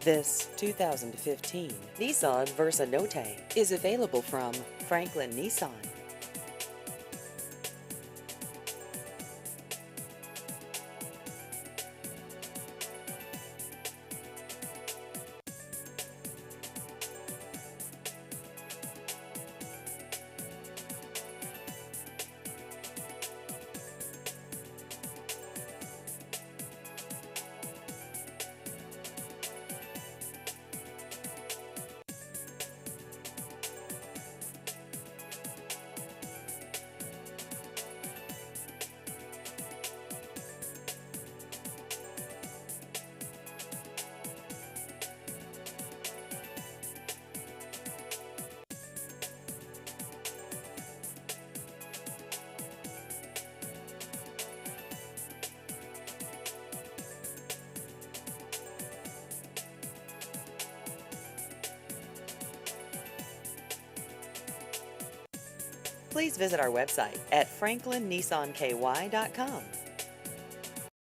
This 2015 Nissan Versa Note is available from Franklin Nissan. Please visit our website at franklinnissanky.com.